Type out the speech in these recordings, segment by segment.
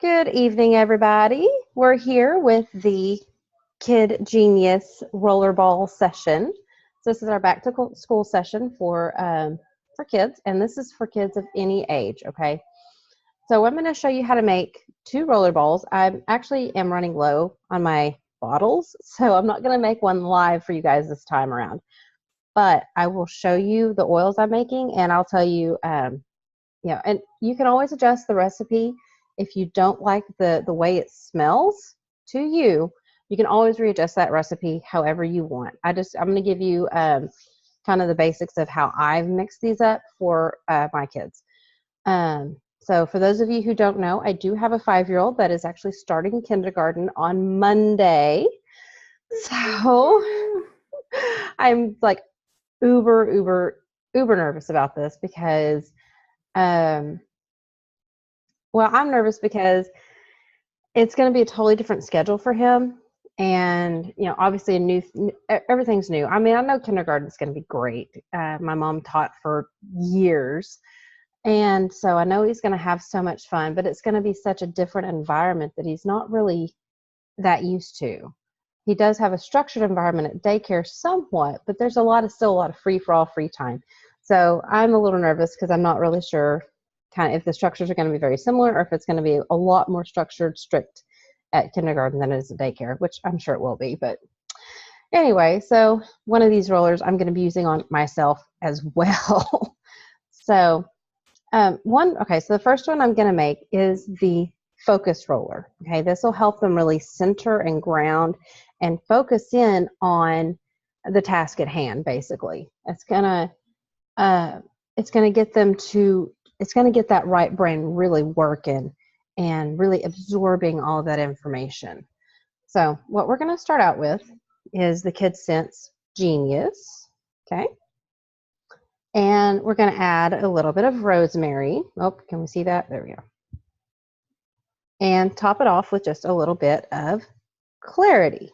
Good evening, everybody. We're here with the Kid Genius Rollerball session. So this is our back to school session for kids, and this is for kids of any age. Okay. So I'm going to show you how to make 2 rollerballs. I actually am running low on my bottles, so I'm not going to make one live for you guys this time around. But I will show you the oils I'm making, and I'll tell you, and you can always adjust the recipe. If you don't like the way it smells to you, you can always readjust that recipe however you want. I'm going to give you kind of the basics of how I've mixed these up for my kids. So for those of you who don't know, I do have a 5-year-old that is actually starting kindergarten on Monday. So I'm like uber nervous about this because well, I'm nervous because it's going to be a totally different schedule for him. And, obviously everything's new. I mean, I know kindergarten is going to be great. My mom taught for years. And so I know he's going to have so much fun, but it's going to be such a different environment that he's not really that used to. He does have a structured environment at daycare somewhat, but there's still a lot of free-for-all free time. So I'm a little nervous because I'm not really sure kind of if the structures are going to be very similar or if it's going to be a lot more structured, strict at kindergarten than it is at daycare, which I'm sure it will be. But anyway, so one of these rollers I'm going to be using on myself as well. So so the first one I'm going to make is the focus roller. Okay, this will help them really center and ground and focus in on the task at hand. Basically, it's gonna get them to. It's gonna get that right brain really working and really absorbing all of that information. So what we're gonna start out with is the KidSense Genius. Okay. And we're going to add a little bit of rosemary. Oh, can we see that? There we go. And top it off with just a little bit of clarity.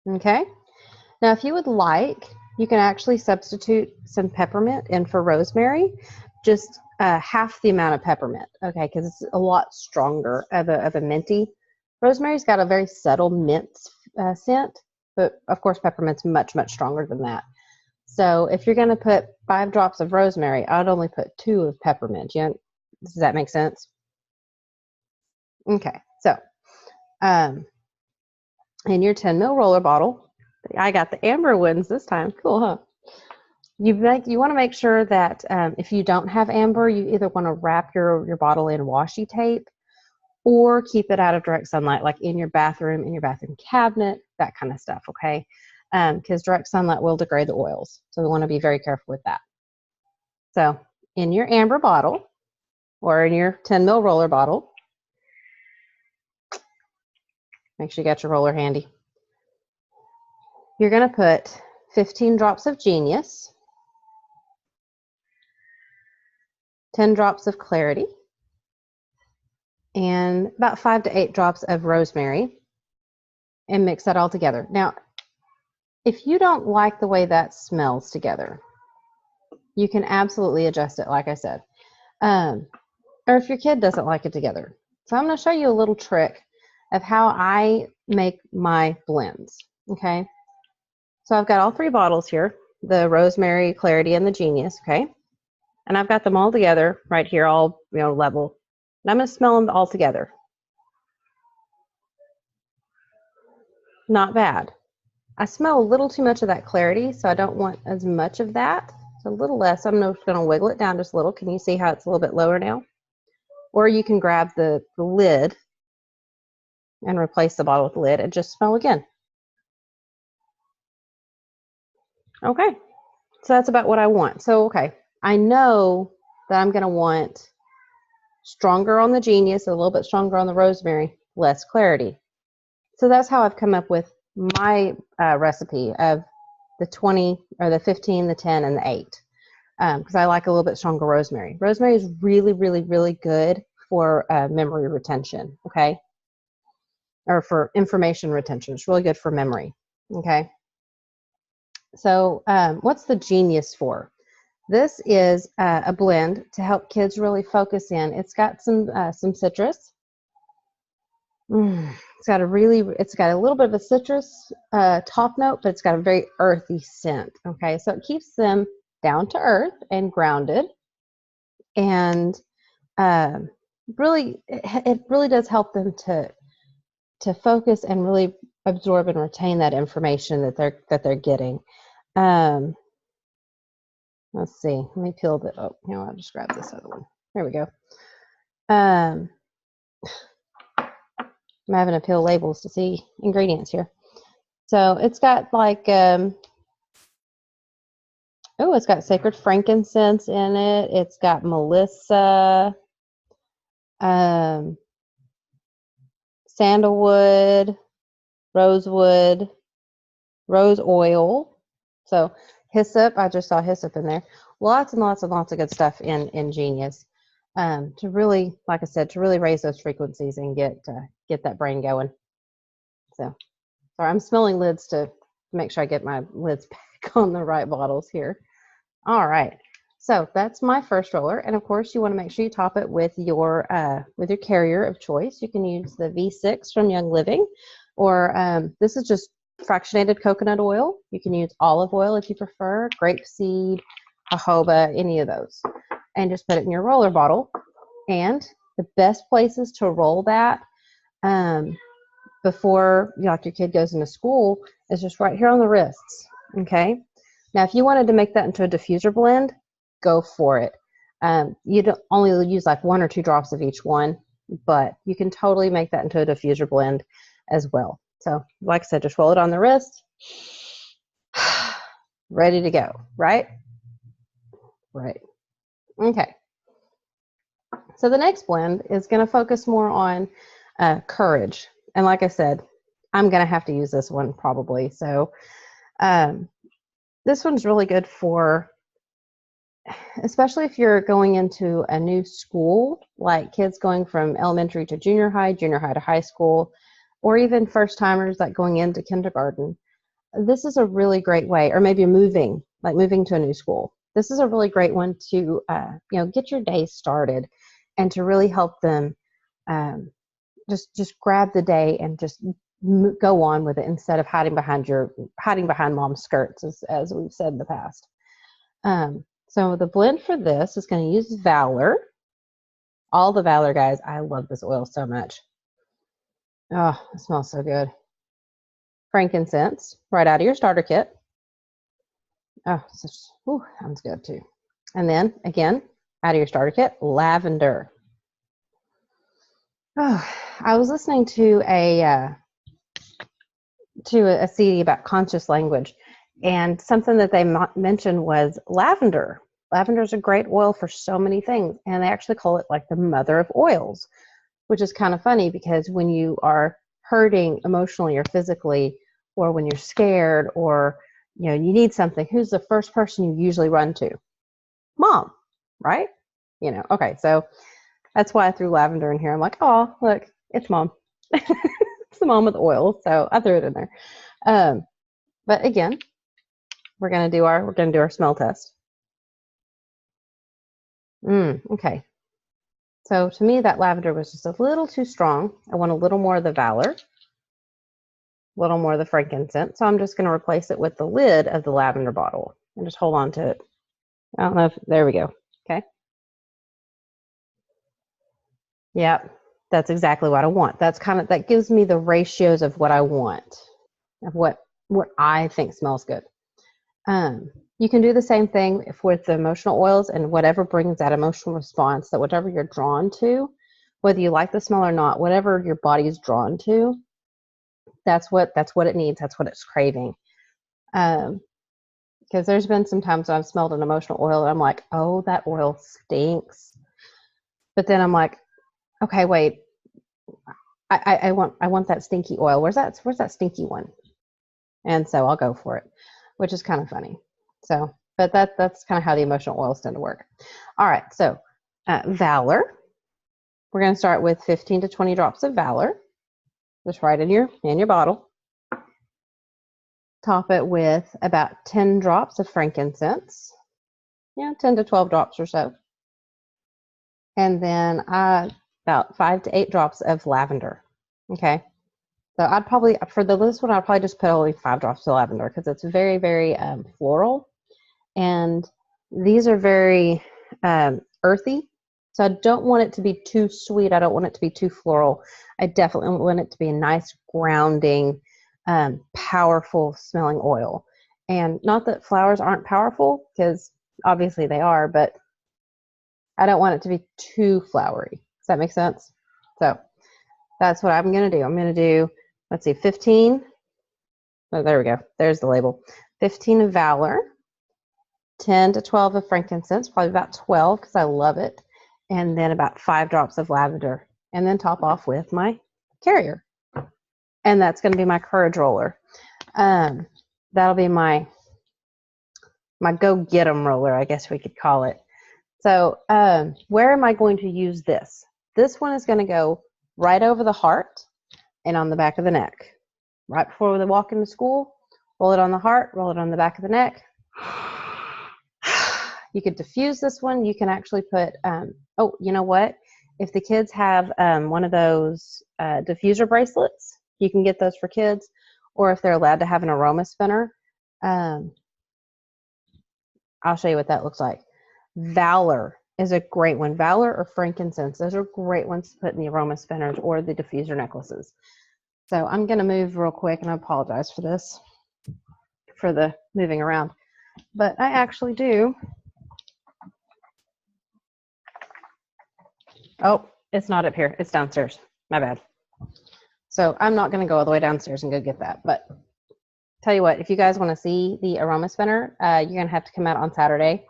Okay. Now, if you would like, you can actually substitute some peppermint in for rosemary, just half the amount of peppermint. Okay, because it's a lot stronger of a minty. Rosemary's got a very subtle mint scent, but of course, peppermint's much stronger than that. So if you're going to put 5 drops of rosemary, I'd only put 2 of peppermint. Does that make sense? Okay, so in your 10 ml roller bottle, I got the amber ones this time. Cool, huh? You want to make sure that if you don't have amber, you either want to wrap your bottle in washi tape or keep it out of direct sunlight, like in your bathroom cabinet, that kind of stuff, okay? Because direct sunlight will degrade the oils. So we want to be very careful with that. So in your amber bottle or in your 10 ml roller bottle, make sure you got your roller handy. You're going to put 15 drops of Genius, 10 drops of Clarity, and about 5 to 8 drops of rosemary, and mix that all together. Now, if you don't like the way that smells together, you can absolutely adjust it, like I said. Or if your kid doesn't like it together. So I'm going to show you a little trick of how I make my blends, okay? So I've got all 3 bottles here, the Rosemary, Clarity, and the Genius, okay? And I've got them all together right here, all level. And I'm going to smell them all together. Not bad. I smell a little too much of that Clarity, so I don't want as much of that. It's a little less. I'm just going to wiggle it down just a little. Can you see how it's a little bit lower now? Or you can grab the lid and replace the bottle with the lid and just smell again. Okay, so that's about what I want. So, okay, I know that I'm going to want stronger on the Genius, a little bit stronger on the Rosemary, less Clarity. So that's how I've come up with my recipe of the 20 or the 15, the 10, and the 8. Because I like a little bit stronger rosemary. Rosemary is really good for memory retention, okay? Or for information retention. It's really good for memory, okay? So what's the Genius for? This is a blend to help kids really focus in. It's got some citrus. It's got a little bit of a citrus top note, but it's got a very earthy scent. Okay, so it keeps them down to earth and grounded, and it really does help them to focus and really absorb and retain that information that they're getting. Let's see. Let me peel the. Oh, I'll just grab this other one. There we go. I'm having to peel labels to see ingredients here. So it's got like it's got sacred frankincense in it. It's got melissa, sandalwood, rosewood, rose oil. So hyssop, I just saw hyssop in there. Lots and lots and lots of good stuff in Genius to really, like I said, to really raise those frequencies and get that brain going. So, sorry, I'm smelling lids to make sure I get my lids back on the right bottles here. All right, so that's my first roller, and of course you want to make sure you top it with your carrier of choice. You can use the V6 from Young Living, or this is just fractionated coconut oil. You can use olive oil if you prefer, grapeseed, jojoba, any of those, and just put it in your roller bottle. And the best places to roll that before like your kid goes into school is just right here on the wrists. Okay. Now, if you wanted to make that into a diffuser blend, go for it. You don't only use like 1 or 2 drops of each one, but you can totally make that into a diffuser blend as well. So, like I said, just roll it on the wrist. Ready to go, right? Right. Okay. So the next blend is going to focus more on courage. And like I said, I'm going to have to use this one probably. So this one's really good for, especially if you're going into a new school, like kids going from elementary to junior high to high school, or even first timers like going into kindergarten. This is a really great way, or maybe moving to a new school. This is a really great one to get your day started and to really help them just grab the day and just go on with it instead of hiding behind mom's skirts, as we've said in the past. So the blend for this is going to use Valor. All the Valor, guys. I love this oil so much. Oh, it smells so good. Frankincense, right out of your starter kit. Oh, sounds good too. And then again, out of your starter kit, lavender. Oh, I was listening to a CD about conscious language, and something that they mentioned was lavender. Lavender is a great oil for so many things, and they actually call it like the mother of oils, which is kind of funny because when you are hurting emotionally or physically, or when you're scared, or you need something, who's the first person you usually run to? Mom, right? Okay, so that's why I threw lavender in here. I'm like, oh, look, it's mom. It's the mom with oil, so I threw it in there. But again, we're gonna do our smell test. Okay. So to me, that lavender was just a little too strong. I want a little more of the Valor, a little more of the frankincense. So I'm just going to replace it with the lid of the lavender bottle and just hold on to it. I don't know if, there we go. Okay. Yep. That's exactly what I want. That gives me the ratios of what I want, of what I think smells good. You can do the same thing with the emotional oils, and whatever brings that emotional response, that whatever you're drawn to, whether you like the smell or not, whatever your body is drawn to, that's what it needs. That's what it's craving. Because there's been some times I've smelled an emotional oil and I'm like, oh, that oil stinks. But then I'm like, okay, wait, I want that stinky oil. Where's that stinky one? And so I'll go for it, which is kind of funny. So, but that's kind of how the emotional oils tend to work. All right, so Valor. We're going to start with 15 to 20 drops of Valor, just right in your bottle. Top it with about 10 drops of frankincense, 10 to 12 drops or so. And then about 5 to 8 drops of lavender. Okay. So I'd probably, for this one, I'd probably just put only 5 drops of lavender because it's very, very floral. And these are very earthy. So I don't want it to be too sweet. I don't want it to be too floral. I definitely want it to be a nice, grounding, powerful smelling oil. And not that flowers aren't powerful, because obviously they are, but I don't want it to be too flowery. Does that make sense? So that's what I'm going to do. I'm going to do, let's see, 15. Oh, there we go. There's the label. 15 of Valor, 10 to 12 of frankincense, probably about 12 because I love it, and then about 5 drops of lavender, and then top off with my carrier. And that's going to be my courage roller. That'll be my go get 'em roller, I guess we could call it. So where am I going to use this? This one is going to go right over the heart and on the back of the neck. Right before they walk into school, roll it on the heart, roll it on the back of the neck. You could diffuse this one. You can actually put, oh, you know what? If the kids have one of those diffuser bracelets, you can get those for kids, or if they're allowed to have an aroma spinner. I'll show you what that looks like. Valor is a great one. Valor or frankincense, those are great ones to put in the aroma spinners or the diffuser necklaces. So I'm going to move real quick, and I apologize for this, for the moving around. But I actually do. Oh, it's not up here. It's downstairs. My bad. So I'm not going to go all the way downstairs and go get that. But tell you what, if you guys want to see the aroma spinner, you're going to have to come out on Saturday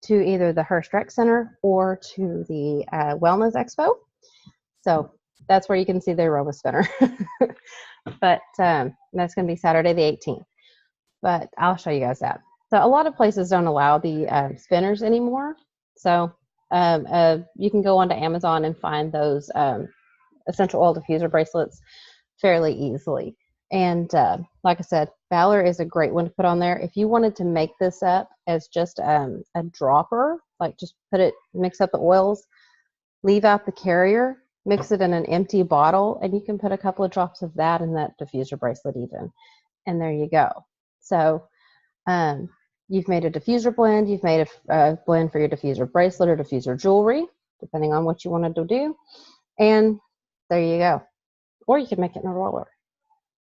to either the Hearst Rec Center or to the Wellness Expo. So that's where you can see the aroma spinner. But that's going to be Saturday the 18th. But I'll show you guys that. So a lot of places don't allow the spinners anymore. So you can go onto Amazon and find those essential oil diffuser bracelets fairly easily. And like I said, Valor is a great one to put on there. If you wanted to make this up as just a dropper, like just mix up the oils, leave out the carrier, mix it in an empty bottle, and you can put a couple of drops of that in that diffuser bracelet even. And there you go. So you've made a diffuser blend. You've made a blend for your diffuser bracelet or diffuser jewelry, depending on what you wanted to do. And there you go. Or you can make it in a roller.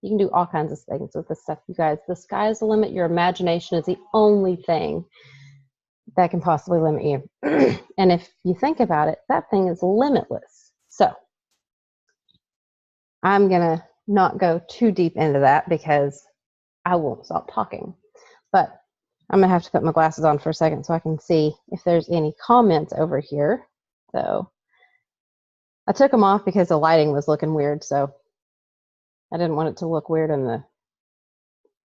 You can do all kinds of things with this stuff, you guys. The sky is the limit. Your imagination is the only thing that can possibly limit you. And if you think about it, that thing is limitless. So I'm going to not go too deep into that because I won't stop talking. But I'm going to have to put my glasses on for a second so I can see if there's any comments over here. So I took them off because the lighting was looking weird, so I didn't want it to look weird in the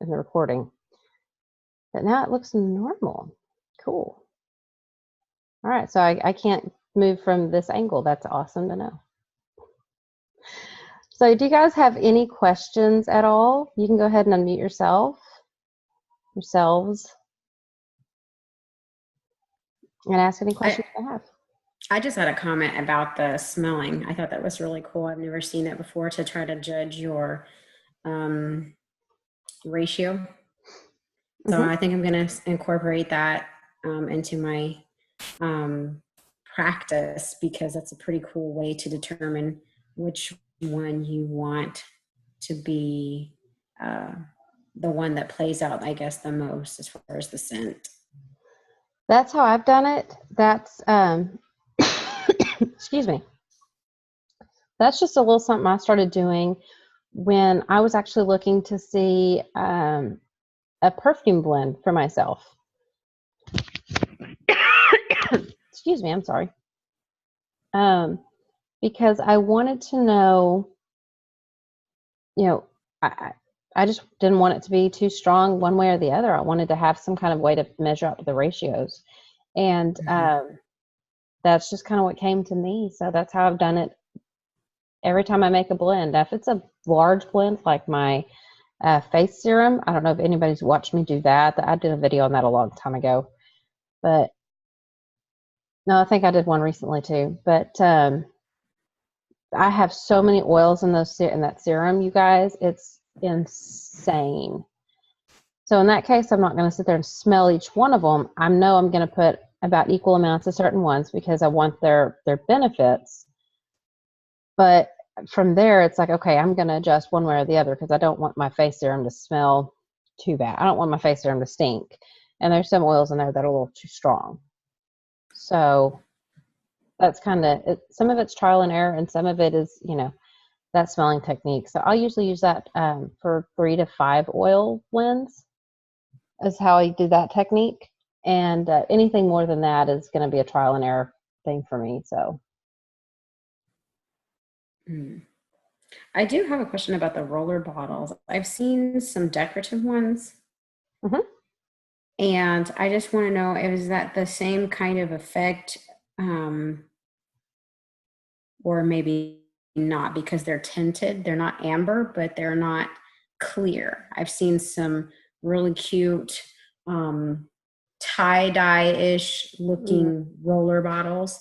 recording. But now it looks normal. Cool. All right, so I can't move from this angle. That's awesome to know. So do you guys have any questions at all? You can go ahead and unmute yourselves, and ask any questions you have. I just had a comment about the smelling. I thought that was really cool. I've never seen it before, to try to judge your ratio. So I think I'm going to incorporate that into my practice, because that's a pretty cool way to determine which one you want to be the one that plays out, I guess, the most as far as the scent. That's how I've done it. That's excuse me. That's just a little something I started doing when I was actually looking to see a perfume blend for myself. Excuse me, I'm sorry. Because I wanted to know, I just didn't want it to be too strong one way or the other. I wanted to have some kind of way to measure up the ratios. And that's just kind of what came to me. So that's how I've done it every time I make a blend. If it's a large blend, like my face serum, I don't know if anybody's watched me do that. I did a video on that a long time ago. But no, I think I did one recently too. But I have so many oils in that serum, you guys. It's insane. So in that case, I'm not going to sit there and smell each one of them. I know I'm going to put about equal amounts of certain ones because I want their benefits. But from there, it's like, okay, I'm going to adjust one way or the other because I don't want my face serum to smell too bad. I don't want my face serum to stink. And there's some oils in there that are a little too strong. So that's kind of it. Some of it's trial and error, and some of it is, that smelling technique. So I'll usually use that for 3 to 5 oil blends is how I do that technique. And anything more than that is going to be a trial and error thing for me. So. I do have a question about the roller bottles. I've seen some decorative ones. Mm-hmm. And I just want to know, is that the same kind of effect, or maybe not, because they're tinted. They're not amber, but they're not clear. I've seen some really cute tie-dye-ish looking roller bottles,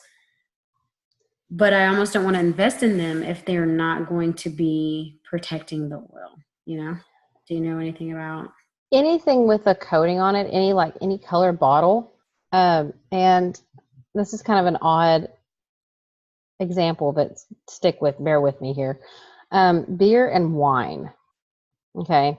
but I almost don't want to invest in them if they're not going to be protecting the oil. Do you know anything about anything with a coating on it? Any color bottle, and this is kind of an odd example, but bear with me here. Beer and wine. Okay.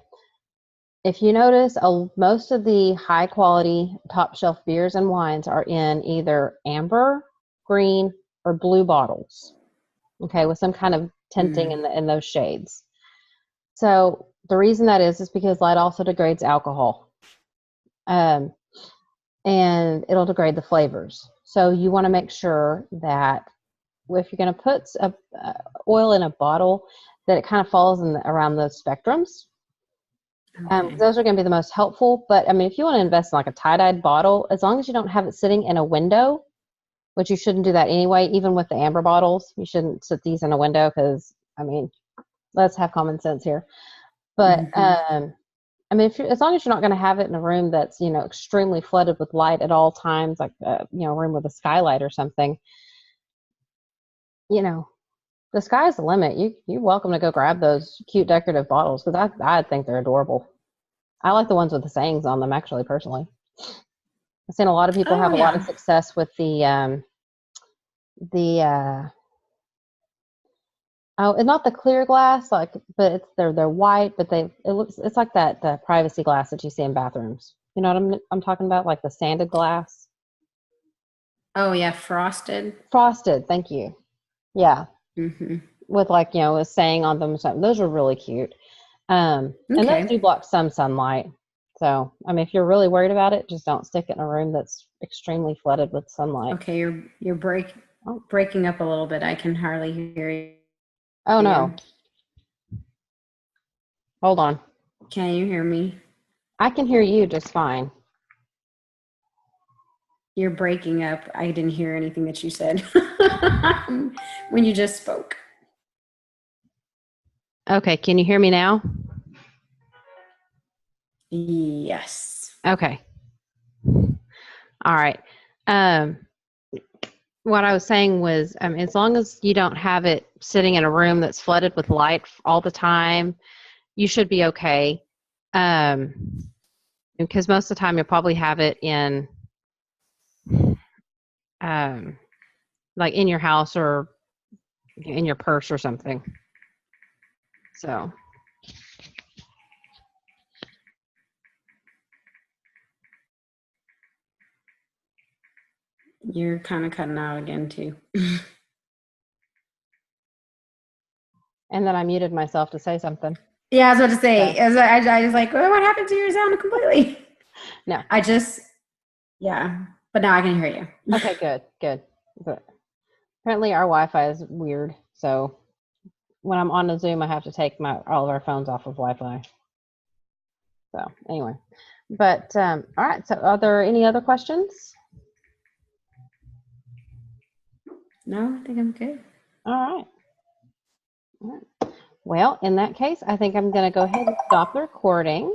If you notice, most of the high quality top shelf beers and wines are in either amber, green, or blue bottles. Okay, with some kind of tinting in those shades. So the reason that is because light also degrades alcohol, and it'll degrade the flavors. So you want to make sure that if you're going to put oil in a bottle, that it kind of falls around those spectrums. Okay. Those are going to be the most helpful. But I mean, if you want to invest in like a tie-dyed bottle, as long as you don't have it sitting in a window, which you shouldn't do that anyway, even with the amber bottles, you shouldn't sit these in a window because, I mean, let's have common sense here. But I mean, as long as you're not going to have it in a room that's, extremely flooded with light at all times, like, a room with a skylight or something, the sky's the limit. You're welcome to go grab those cute decorative bottles because I think they're adorable. I like the ones with the sayings on them, actually, personally. I've seen a lot of people have a lot of success with it's not the clear glass, but they're white, but it's like that the privacy glass that you see in bathrooms. You know what I'm talking about, like the sanded glass. Oh yeah, frosted. Frosted, thank you. Yeah. With a saying on them or something. Those are really cute. And those do block some sunlight. So, I mean, if you're really worried about it, just don't stick it in a room that's extremely flooded with sunlight. Okay, you're breaking up a little bit. I can hardly hear you. Oh, no. Hold on. Can you hear me? I can hear you just fine. You're breaking up. I didn't hear anything that you said when you just spoke. Okay, can you hear me now? Yes. Okay. All right. What I was saying was, as long as you don't have it sitting in a room that's flooded with light all the time, you should be okay. Because most of the time you'll probably have it in, like in your house or in your purse or something. So. You're kind of cutting out again too. And then I muted myself to say something. Yeah, I was about to say. So. I was like, well, what happened to your sound completely? No. But now I can hear you. Okay, good. But apparently our Wi-Fi is weird. So when I'm on a Zoom, I have to take all of our phones off of Wi-Fi. So anyway, but all right. So are there any other questions? No, I think I'm good. All right. Well, in that case, I think I'm going to go ahead and stop the recording.